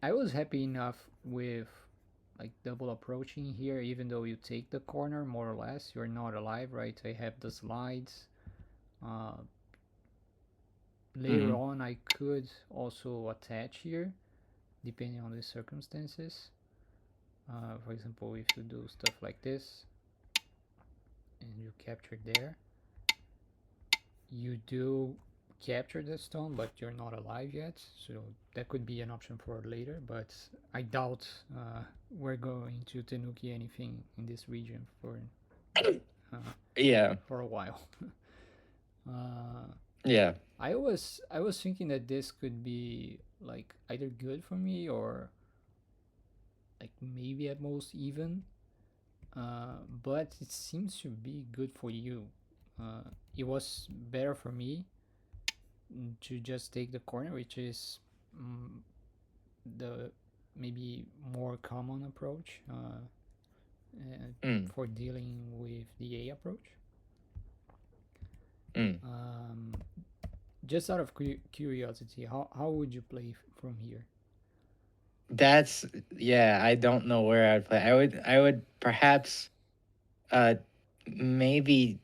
I was happy enough with like double approaching here, even though you take the corner more or less, you're not alive, right? I have the slides. Uh, Later Mm-hmm. on, I could also attach here, depending on the circumstances. For example, if you do stuff like this and you capture there, you do capture the stone, but you're not alive yet. So that could be an option for later. But I doubt we're going to Tenuki anything in this region uh, Yeah. for a while. Uh, Yeah. I was thinking that this could be like either good for me or like maybe at most even. But it seems to be good for you. It was better for me to just take the corner, which is mm, the maybe more common approach Mm. for dealing with the A approach. Mm. Um, just out of curiosity, how would you play from here? That's yeah. I don't know where I'd play. I would perhaps uh maybe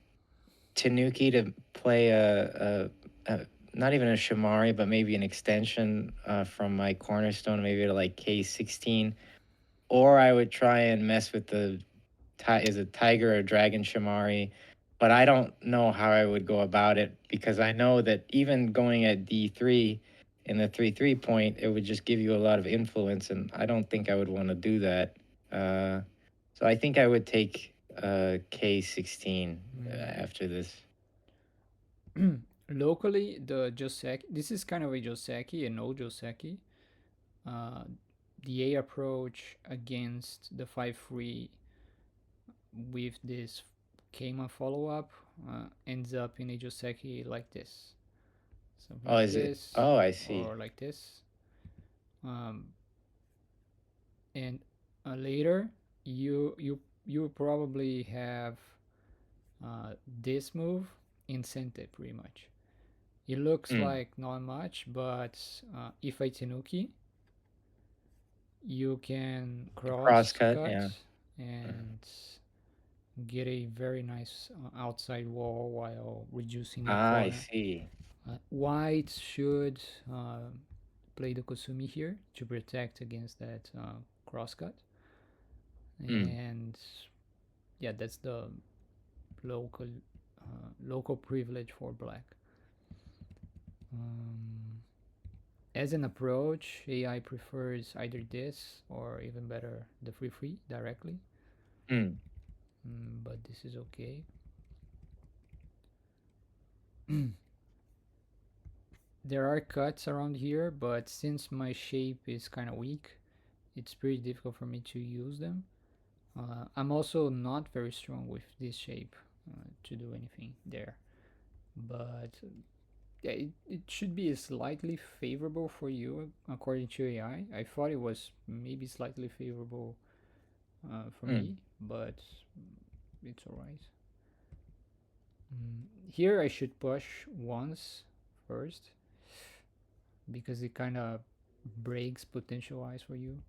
Tanuki to play a not even a Shimari, but maybe an extension from my cornerstone, maybe to like K16. Or I would try and mess with the is a tiger or dragon Shimari, but I don't know how I would go about it because I know that even going at D3 in the 3-3 point, it would just give you a lot of influence, and I don't think I would want to do that. Uh, so I think I would take K16 after this. Locally, the Joseki, this is kind of a Joseki, an old Joseki. Uh, the A approach against the 5-3 with this Keima follow up ends up in a Joseki like this. Something Oh, like is it? this, Oh, I see. or like this. Um, and later, you probably have this move incentive pretty much. It looks Mm. like not much, but if I Tenuki, you can Cross cross cut, cut yeah. and get a very nice outside wall while reducing the Ah, I corner. see. White should play the Kosumi here to protect against that crosscut. Mm. And yeah, that's the local local privilege for black. Um, as an approach, AI prefers either this or even better the free free directly. Mm. But this is okay. There are cuts around here, but since my shape is kind of weak, it's pretty difficult for me to use them. I'm also not very strong with this shape to do anything there. But yeah, it should be slightly favorable for you according to AI. I thought it was maybe slightly favorable for Mm. me, but it's alright. Here I should push once first because it kind of breaks potential eyes for you.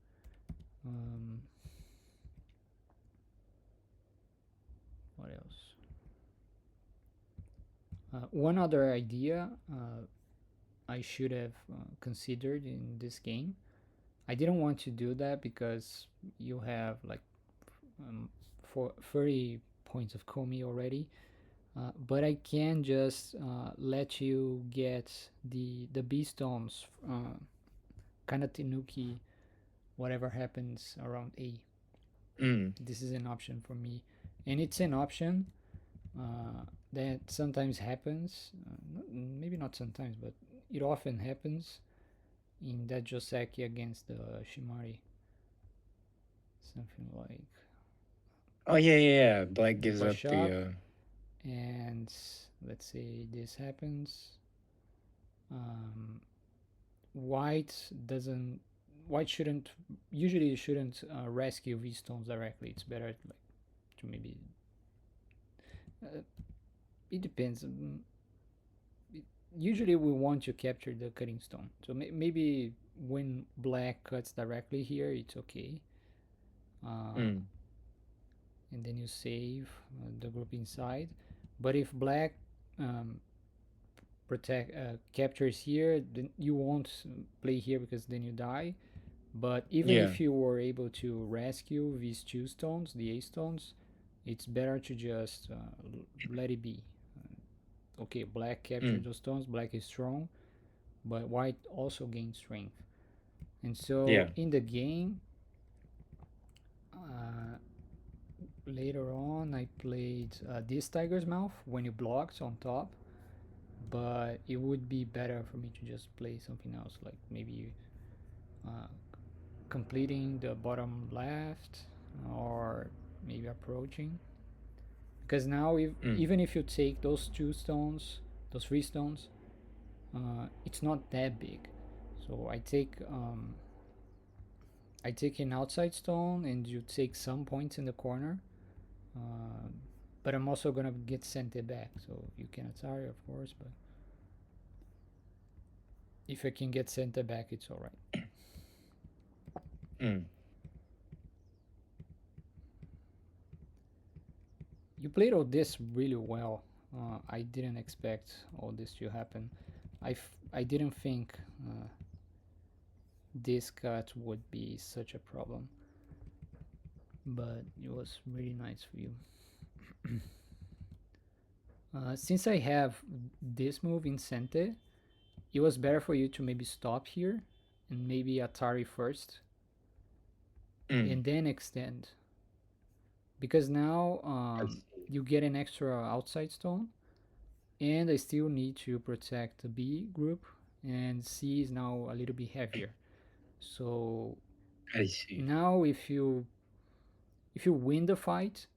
Um, what else? One other idea I should have considered in this game. I didn't want to do that because you have like for 30 points of Komi already. But I can just let you get the B stones, kind of Tenuki, whatever happens around A. Mm. This is an option for me, and it's an option that sometimes happens. Maybe not sometimes, but it often happens in that Joseki against the Shimari. Something like Oh, yeah, yeah, yeah. Black you gives push up the up, and let's say this happens. Um, white doesn't. White shouldn't usually shouldn't rescue V stones directly. It's better like to maybe. Uh, it depends. usually we want to capture the cutting stone. So maybe when black cuts directly here, it's okay. Uh, Mm. and then you save the group inside. But if black um, protect captures here, then you won't play here because then you die. But even Yeah. if you were able to rescue these two stones, the A stones, it's better to just let it be. Okay, black captured Mm. those stones, black is strong, but white also gains strength. And so Yeah. in the game, uh, later on, I played this tiger's mouth when you blocked on top, but it would be better for me to just play something else, like maybe uh, completing the bottom left or maybe approaching. Because now, if, Mm. even if you take those two stones, those three stones, it's not that big. So I take an outside stone and you take some points in the corner. Uh, but I'm also gonna get sent it back, so you cannot sorry, of course. But if I can get sent it back, it's all right. Mm. You played all this really well. I didn't expect all this to happen. I didn't think this cut would be such a problem, but it was really nice for you. Since I have this move in Sente, it was better for you to maybe stop here and maybe Atari first Mm. and then extend. Because now I see. you get an extra outside stone, and I still need to protect the B group, and C is now a little bit heavier. So I see. now if you win the fight,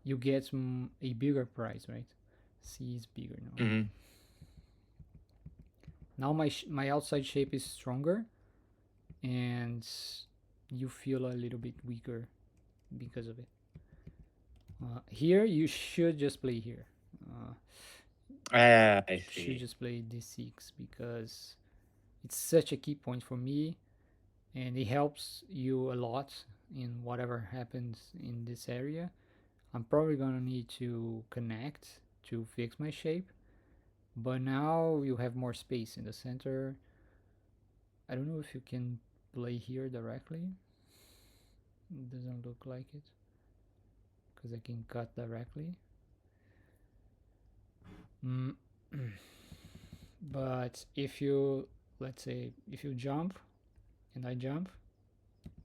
you get a bigger prize, right? C is bigger now. Mhm. Now my outside shape is stronger, and you feel a little bit weaker because of it. Here you should just play here. Uh, Ah, I should see. just play d6 because it's such a key point for me, and it helps you a lot in whatever happens in this area. I'm probably gonna need to connect to fix my shape, but now you have more space in the center. I don't know if you can play here directly. It doesn't look like it because I can cut directly. Mm. But if you, let's say, if you jump and I jump,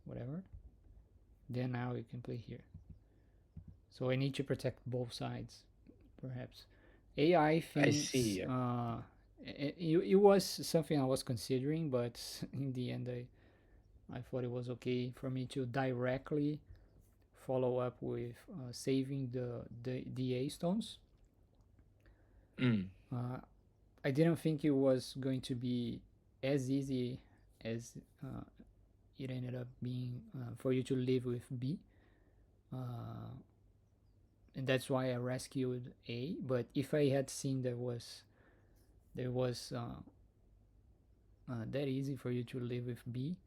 whatever, then now you can play here. So I need to protect both sides, perhaps. AI I thinks see. it was something I was considering, but in the end, I thought it was okay for me to directly follow up with saving the A stones. Mm. Uh, I didn't think it was going to be as easy as uh, it ended up being for you to live with B. Uh, and that's why I rescued A. But if I had seen there was that easy for you to live with B,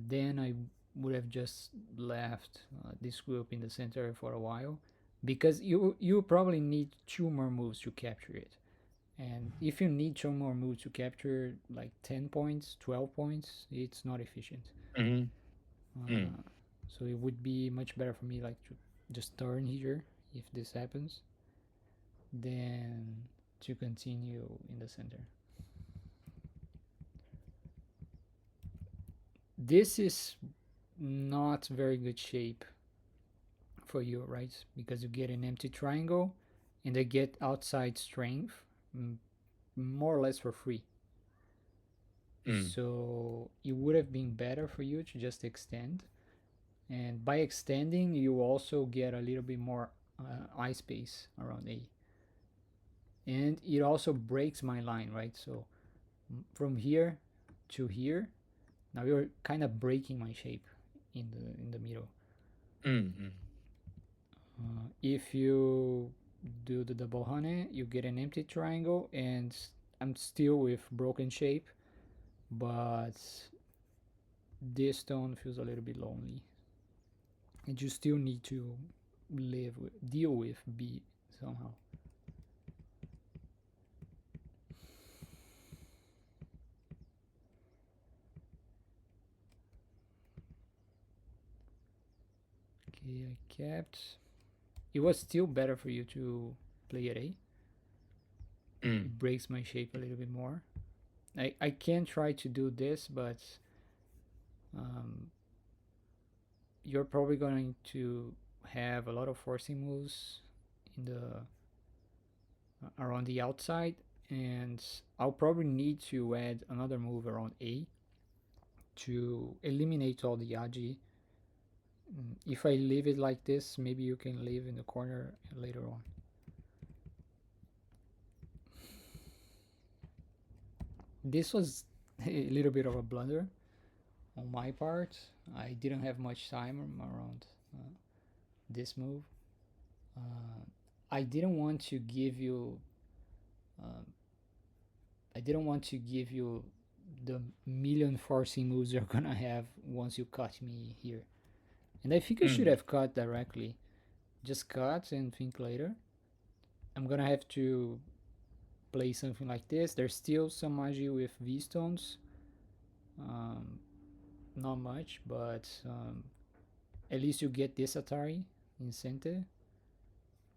then I would have just left this group in the center for a while, because you probably need two more moves to capture it. And if you need two more moves to capture like 10 points, 12 points, it's not efficient. Mhm. Mm. Uh, so it would be much better for me like to just turn here if this happens, than to continue in the center. This is not very good shape for you, right? Because you get an empty triangle and they get outside strength more or less for free. Mm. So it would have been better for you to just extend. And by extending, you also get a little bit more eye space around A. And it also breaks my line, right? So from here to here, now you're kind of breaking my shape in the middle. Mm. Mm. If you do the double honey, you get an empty triangle, and I'm still with broken shape, but this stone feels a little bit lonely, and you still need to deal with B somehow. Okay, I kept. It was still better for you to play at A. Mm. It breaks my shape a little bit more. I can try to do this, but um, you're probably going to have a lot of forcing moves in the around the outside, and I'll probably need to add another move around A to eliminate all the Yaji. If I leave it like this, maybe you can leave in the corner later on. This was a little bit of a blunder on my part. I didn't have much time around this move. Uh, I didn't want to give you. Uh, I didn't want to give you the million forcing moves you're gonna have once you cut me here. And I think you should Mm. have cut directly. Just cut and think later. I'm gonna have to play something like this. There's still some Magi with V stones. Um, not much, but at least you get this Atari in center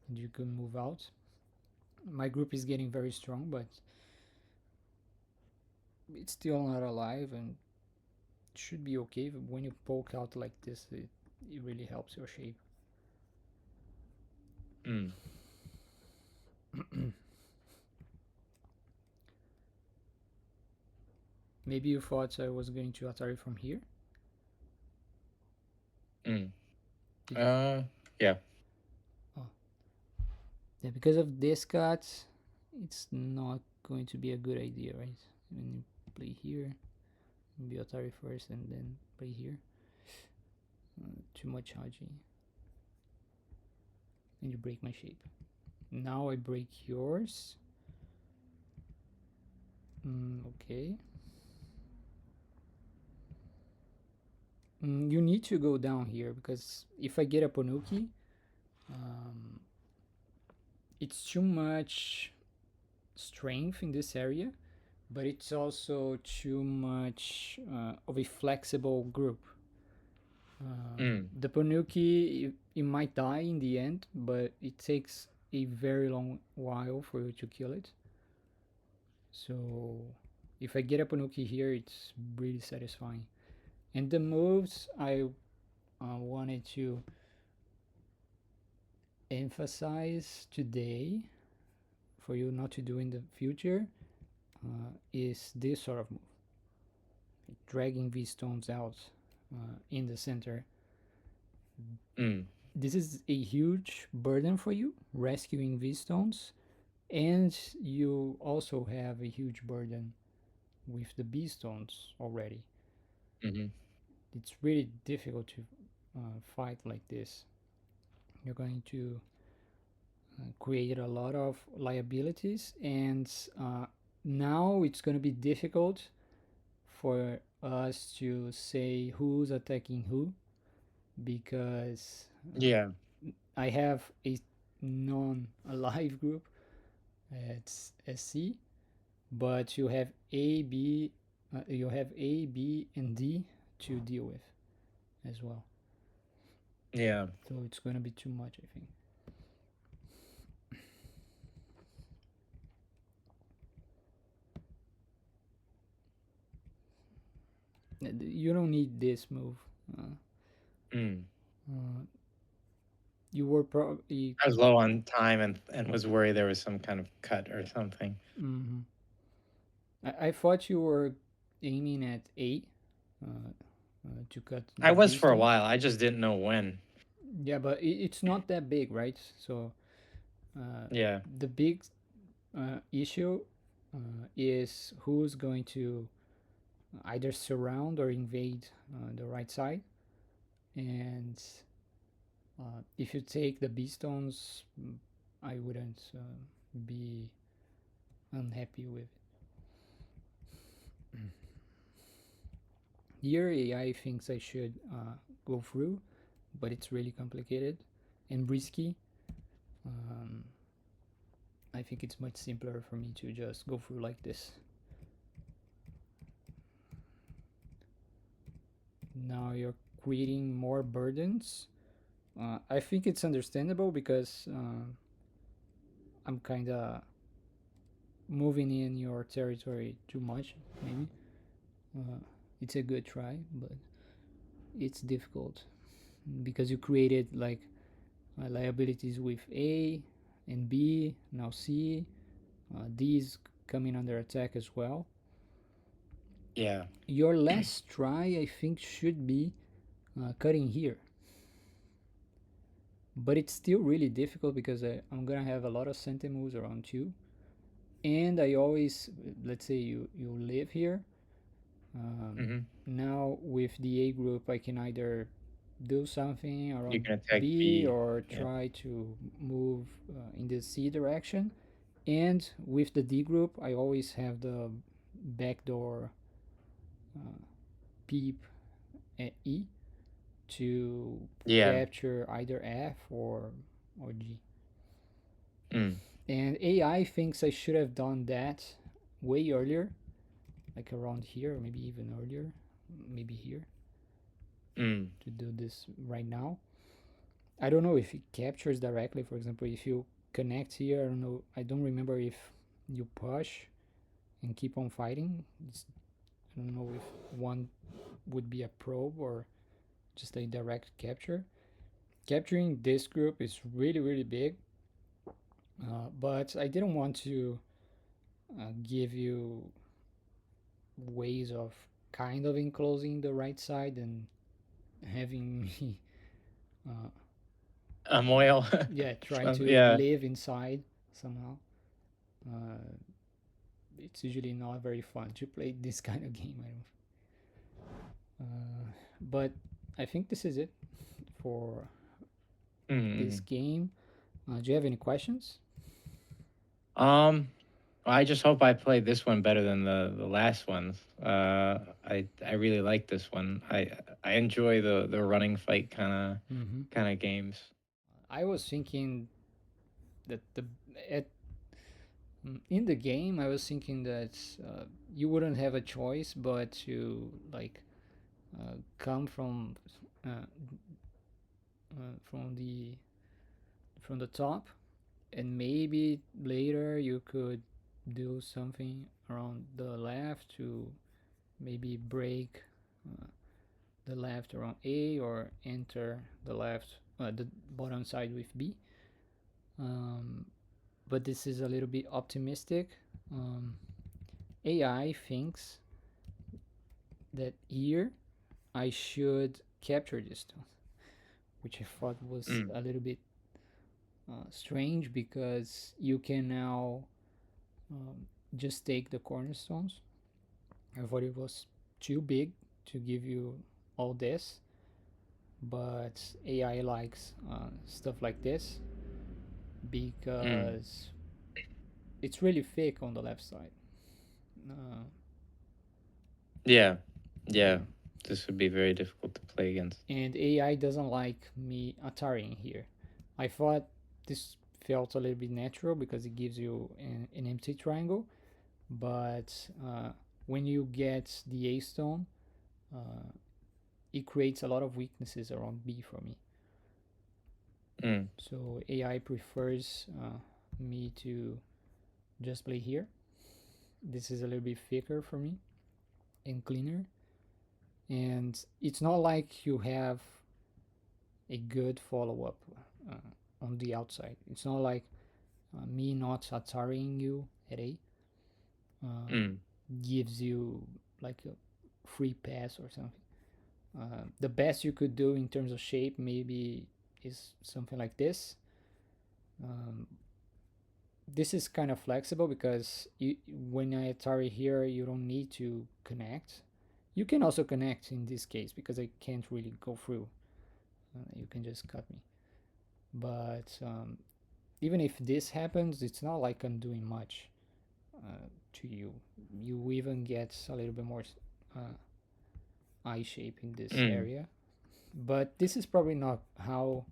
and you can move out. My group is getting very strong, but it's still not alive and should be okay. When you poke out like this, it really helps your shape. Mm. Maybe you thought I was going to Atari from here. Mm. Did you? Yeah. Oh, yeah. Because of this cut, it's not going to be a good idea, right? When you play here, maybe Atari first and then play here. Too much Haji, and you break my shape. Now I break yours. Okay. You need to go down here because if I get a Ponuki, um, it's too much strength in this area, but it's also too much of a flexible group. Mm. The Ponuki, it might die in the end, but it takes a very long while for you to kill it. So if I get a Ponuki here, it's really satisfying. And the moves I wanted to emphasize today for you not to do in the future is this sort of move, dragging these stones out in the center. Mm. This is a huge burden for you, rescuing these stones, and you also have a huge burden with the B stones already. Mm-hmm. It's really difficult to fight like this. You're going to create a lot of liabilities, and now it's going to be difficult for us to say who's attacking who because Yeah. I have a non-alive group at SC, but you have A, B, and D to deal with as well. Yeah. So it's going to be too much, I think. You don't need this move. Uh, Mm. uh, you were probably. I was low on time and was worried there was some kind of cut or something. Mhm. I thought you were aiming at 8 to cut I the was B for a stones. while. I just didn't know when. Yeah, but it's not that big, right? So uh, Yeah. the big issue is who's going to either surround or invade the right side. And if you take the B stones, I wouldn't be unhappy with. Here, AI thinks I should go through, but it's really complicated and risky. Um, I think it's much simpler for me to just go through like this. Now you're creating more burdens. I think it's understandable because I'm kind of moving in your territory too much, maybe. Uh, it's a good try, but it's difficult because you created like liabilities with A and B, now C. D is coming under attack as well. Yeah. Your last try, I think, should be cutting here. But it's still really difficult because I'm gonna have a lot of centimeters around 2. And I always, let's say you live here. Um, Hmm. Now with the A group, I can either do something You around can attack B B. or Yeah. try to move in the C direction. And with the D group, I always have the backdoor uh, peep at E to Yeah. capture either F or G. Mm. And AI thinks I should have done that way earlier, like around here, or maybe even earlier, maybe here, Mm. to do this right now. I don't know if it captures directly. For example, if you connect here, I don't know. I don't remember if you push and keep on fighting. I don't know if one would be a probe or just a direct capture. Capturing this group is really really big, but I didn't want to give you ways of kind of enclosing the right side and having me uh, A moil. yeah, try to Yeah. live inside somehow. uh, it's usually not very fun to play this kind of game. I don't but I think this is it for this Mm. game. Do you have any questions? Um, I just hope I played this one better than the last ones. I really like this one. I enjoy the running fight Mm-hmm. kind of games. I was thinking that the at in the game I was thinking that you wouldn't have a choice but to like come uh, from the top, and maybe later you could do something around the left to maybe break uh, the left around A or enter the bottom side with B. Um, but this is a little bit optimistic. Um, AI thinks that here I should capture this stone, which I thought was Mm. a little bit strange because you can now um, just take the cornerstones. I thought it was too big to give you all this, but AI likes stuff like this Mm. because it's really thick on the left side. Uh, Yeah. Yeah. yeah. This would be very difficult to play against. And AI doesn't like me attarring here. I thought this felt a little bit natural because it gives you an empty triangle, but when you get the A stone, uh, it creates a lot of weaknesses around B for me. Mm. So AI prefers me to just play here. This is a little bit thicker for me and cleaner. And it's not like you have a good follow up on the outside. It's not like me not attarring you at A Mm. gives you like a free pass or something. The best you could do in terms of shape maybe is something like this. Um, this is kind of flexible because when I Atari here, you don't need to connect. You can also connect in this case because I can't really go through. You can just cut me. But even if this happens, it's not like I'm doing much to you. You even get a little bit more uh, eye shape in this Mm. area. But this is probably not how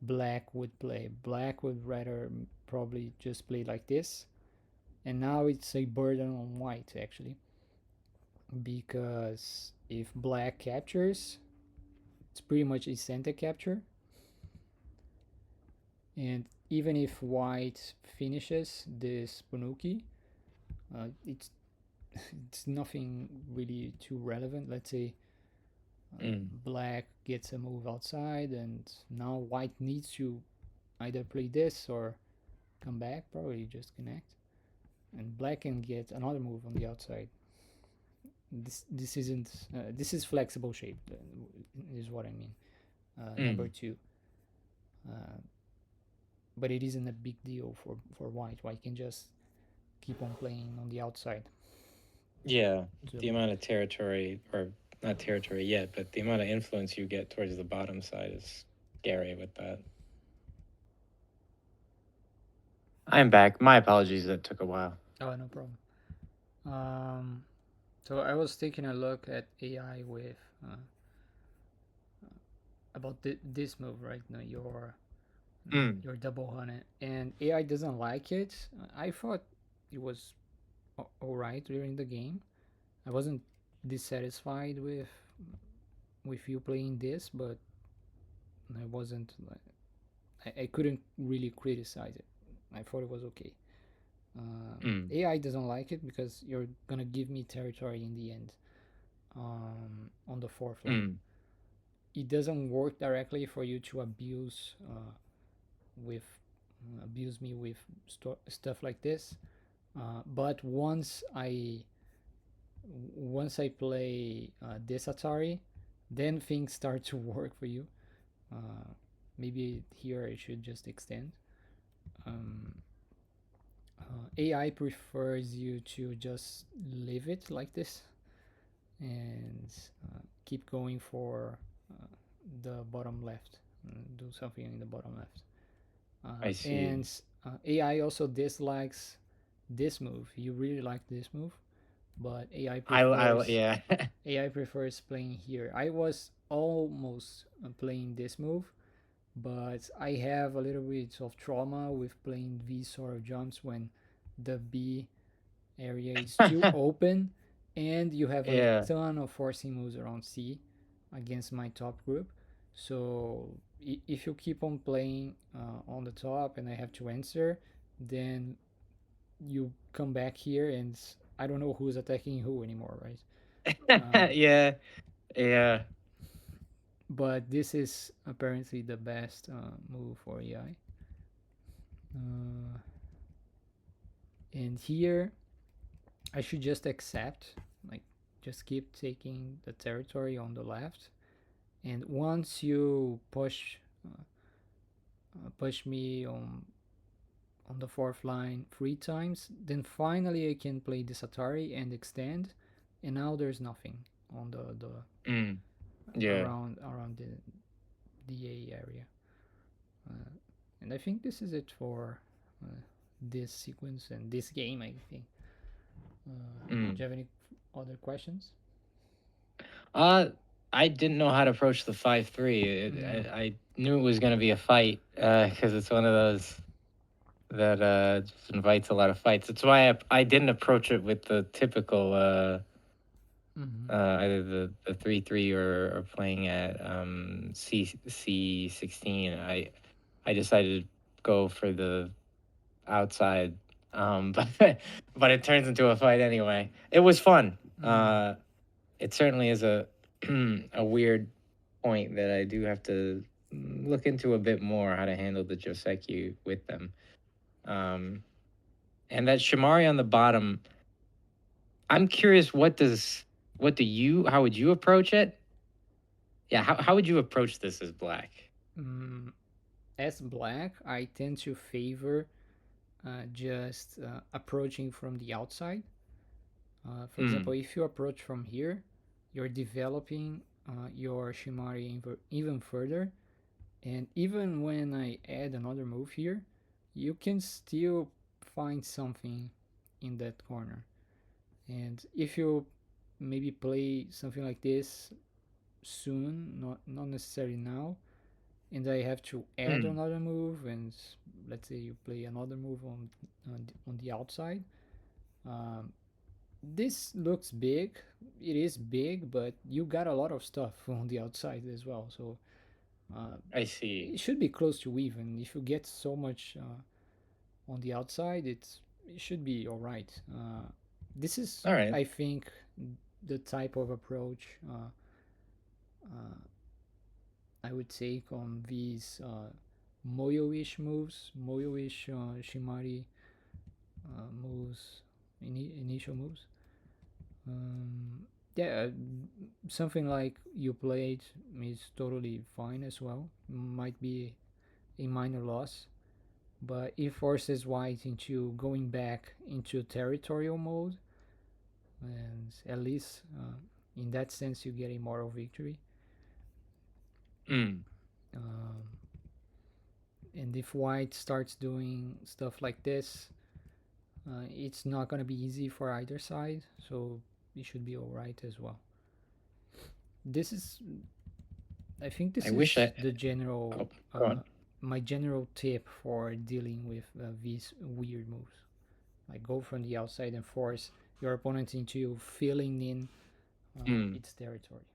black would play. Black would rather probably just play like this. And now it's a burden on white actually. Because if black captures, it's pretty much a center capture. And even if white finishes this Bonuki, it's it's nothing really too relevant. Let's say Mm. black gets a move outside, and now white needs to either play this or come back, probably just connect, and black can get another move on the outside. This isn't this is flexible shape, is what I mean. Number Mm. two, uh, but it isn't a big deal for white. White can just keep on playing on the outside. Yeah, So the amount of territory, or not territory yet, but the amount of influence you get towards the bottom side is scary with that. I'm back. My apologies, that took a while. oh, no problem. Um, so I was taking a look at AI with about this move right now, Mm. your double hunted, and AI doesn't like it. I thought it was all right during the game. I wasn't dissatisfied with you playing this, but I wasn't like I couldn't really criticize it. I thought it was okay. Mm. AI doesn't like it because you're gonna give me territory in the end on the fourth line. Mm. It doesn't work directly for you to with abuse me with stuff like this. But once I play this Atari, then things start to work for you. Uh, Maybe here I should just extend. Um, AI prefers you to just leave it like this and keep going for uh, the bottom left. Do something in the bottom left. I see. And AI also dislikes this move. You really like this move, but Yeah. AI prefers playing here. I was almost playing this move, but I have a little bit of trauma with playing these sort of jumps when the B area is too open and you have a Yeah. ton of forcing moves around C against my top group. So if you keep on playing on the top and I have to answer, then you come back here and I don't know who's attacking who anymore, right? Yeah. Yeah. But this is apparently the best move for AI. And here I should just accept, like, just keep taking the territory on the left. And once you push me on the fourth line 3 times, then finally I can play this Atari and extend. And now there's nothing on the Mm. Yeah. around the A area. Uh, and I think this is it for this sequence and this game. I think. Do Mm. you have any other questions? Uh, I didn't know how to approach the 5-3. Mm, I knew it was going to be a fight, because it's one of those that just invites a lot of fights. That's why I didn't approach it with the typical mm-hmm. either the 3-3, or playing at C16. I decided to go for the outside, but it turns into a fight anyway. It was fun. Mm, It certainly is a a weird point that I do have to look into a bit more, how to handle the Joseki with them. Um, and that Shimari on the bottom, I'm curious, what do you how would you approach it? Yeah, how would you approach this as black? mm, as black, I tend to favor just approaching from the outside. For example, Mm. if you approach from here, you're developing your Shimari even further. And even when I add another move here, you can still find something in that corner. And if you maybe play something like this soon, not necessarily now, and I have to add Mm, another move, and let's say you play another move on the outside. Um, this looks big. It is big, but you got a lot of stuff on the outside as well. So uh, I see. it should be close to even. If you get so much on the outside, it should be all right. This is, All right. I think, the type of approach uh, I would take on these Moyo-ish moves, Moyo-ish Shimari moves, initial moves. Yeah, something like you played is totally fine as well. Might be a minor loss, but it forces white into going back into territorial mode, and at least in that sense you get a moral victory. Mm, Um, and if white starts doing stuff like this, it's not going to be easy for either side, so it should be all right as well. This is, I think, I this wish is I. the general, Oh, go on. my general tip for dealing with these weird moves. Like go from the outside and force your opponent into filling in Mm. its territory.